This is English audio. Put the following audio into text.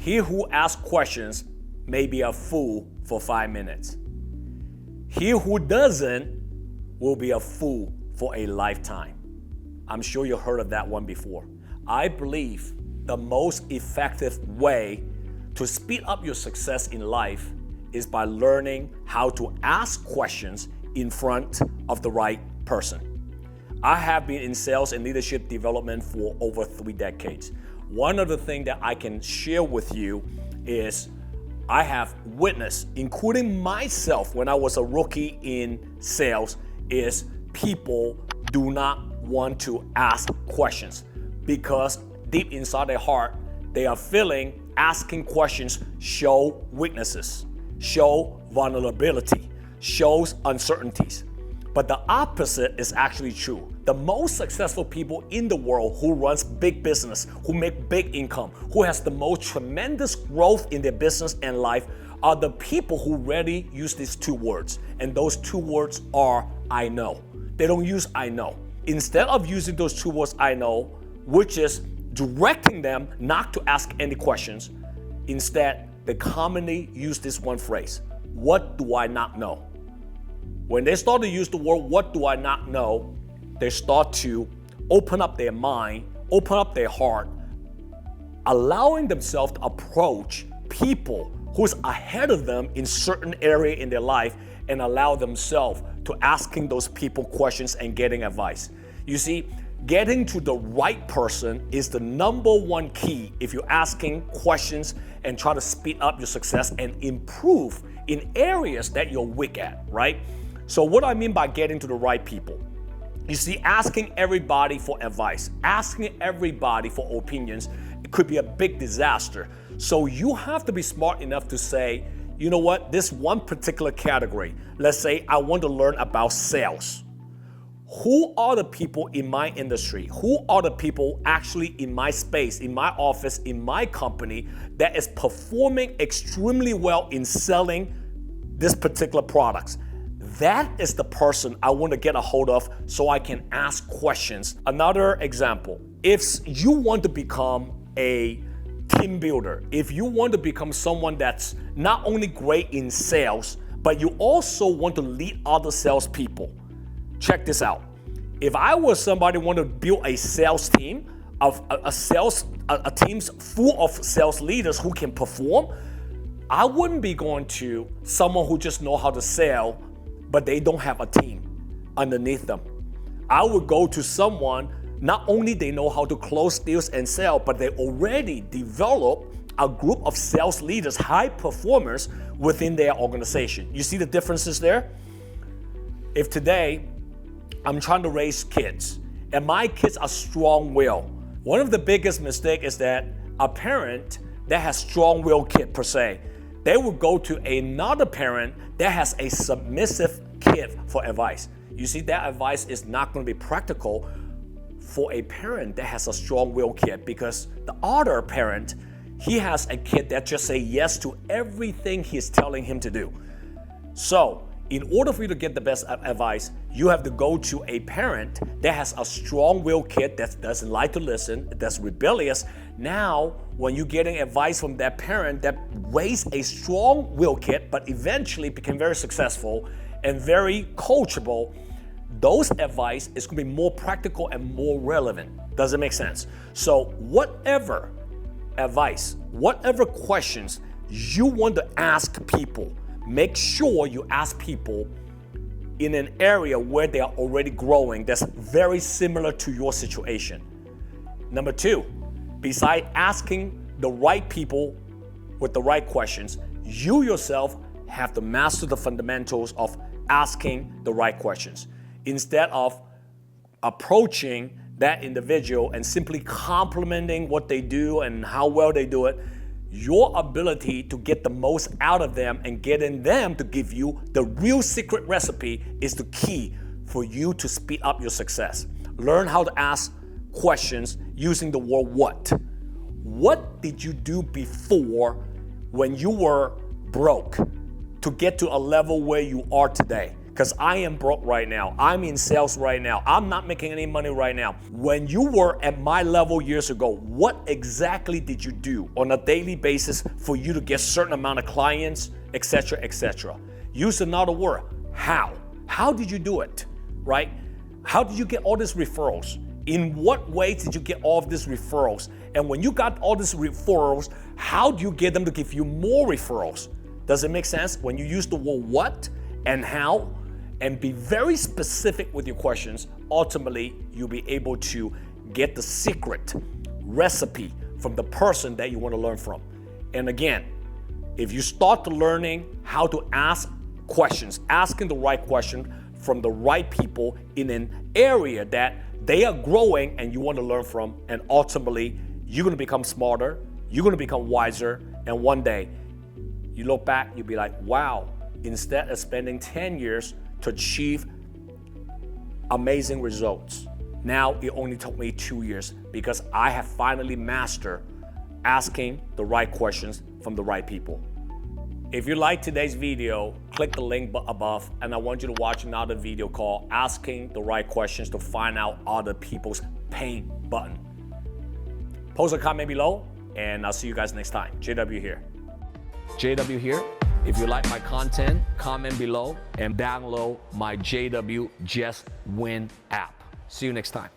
He who asks questions may be a fool for 5 minutes. He who doesn't will be a fool for a lifetime. I'm sure you heard of that one before. I believe the most effective way to speed up your success in life is by learning how to ask questions in front of the right person. I have been in sales and leadership development for over 3 decades. One of the things that I can share with you is I have witnessed, including myself when I was a rookie in sales, is people do not want to ask questions because deep inside their heart, they are feeling asking questions show weaknesses, show vulnerability, shows uncertainties. But the opposite is actually true. The most successful people in the world who runs big business, who make big income, who has the most tremendous growth in their business and life are the people who rarely use these 2 words. And those 2 words are, I know. They don't use I know. Instead of using those 2 words, I know, which is directing them not to ask any questions, instead, they commonly use this one phrase, what do I not know? When they start to use the word, what do I not know, they start to open up their mind, open up their heart, allowing themselves to approach people who's ahead of them in certain area in their life and allow themselves to asking those people questions and getting advice. You see, getting to the right person is the number one key if you're asking questions and try to speed up your success and improve in areas that you're weak at, right? So what I mean by getting to the right people, you see, asking everybody for advice, asking everybody for opinions, it could be a big disaster. So you have to be smart enough to say, you know what, this one particular category, let's say I want to learn about sales. Who are the people in my industry? Who are the people actually in my space, in my office, in my company that is performing extremely well in selling this particular products? That is the person I want to get a hold of so I can ask questions. Another example, if you want to become a team builder, if you want to become someone that's not only great in sales, but you also want to lead other salespeople, check this out. If I was somebody who wanted to build a sales team, of a team's full of sales leaders who can perform, I wouldn't be going to someone who just know how to sell, but they don't have a team underneath them. I would go to someone, not only they know how to close deals and sell, but they already develop a group of sales leaders, high performers within their organization. You see the differences there? If today I'm trying to raise kids and my kids are strong-willed, one of the biggest mistakes is that a parent that has strong-willed kid per se, they will go to another parent that has a submissive kid for advice. You see, that advice is not going to be practical for a parent that has a strong-willed kid because the other parent, he has a kid that just say yes to everything he's telling him to do. So, in order for you to get the best advice, you have to go to a parent that has a strong-willed kid that doesn't like to listen, that's rebellious. Now, when you're getting advice from that parent that raised a strong-willed kid, but eventually became very successful and very coachable, those advice is going to be more practical and more relevant. Does it make sense? So whatever advice, whatever questions you want to ask people, make sure you ask people in an area where they are already growing that's very similar to your situation. Number 2, besides asking the right people with the right questions, you yourself have to master the fundamentals of asking the right questions. Instead of approaching that individual and simply complimenting what they do and how well they do it, your ability to get the most out of them and getting them to give you the real secret recipe is the key for you to speed up your success. Learn how to ask questions using the word what. What did you do before when you were broke to get to a level where you are today? because I am broke right now. I'm in sales right now. I'm not making any money right now. When you were at my level years ago, what exactly did you do on a daily basis for you to get a certain amount of clients, etc., etc.? Use another word, how? How did you do it, right? How did you get all these referrals? In what ways did you get all of these referrals? And when you got all these referrals, how do you get them to give you more referrals? Does it make sense? When you use the word what and how, and be very specific with your questions, ultimately you'll be able to get the secret recipe from the person that you want to learn from. And again, if you start learning how to ask questions, asking the right question from the right people in an area that they are growing and you want to learn from, and ultimately you're going to become smarter, you're going to become wiser, and one day you look back, you'll be like, wow, instead of spending 10 years to achieve amazing results, now it only took me 2 years because I have finally mastered asking the right questions from the right people. If you like today's video, click the link above, and I want you to watch another video called Asking the Right Questions to Find Out Other People's Pain Button. Post a comment below, and I'll see you guys next time. JW here. JW here. If you like my content, comment below and download my JW Just Win app. See you next time.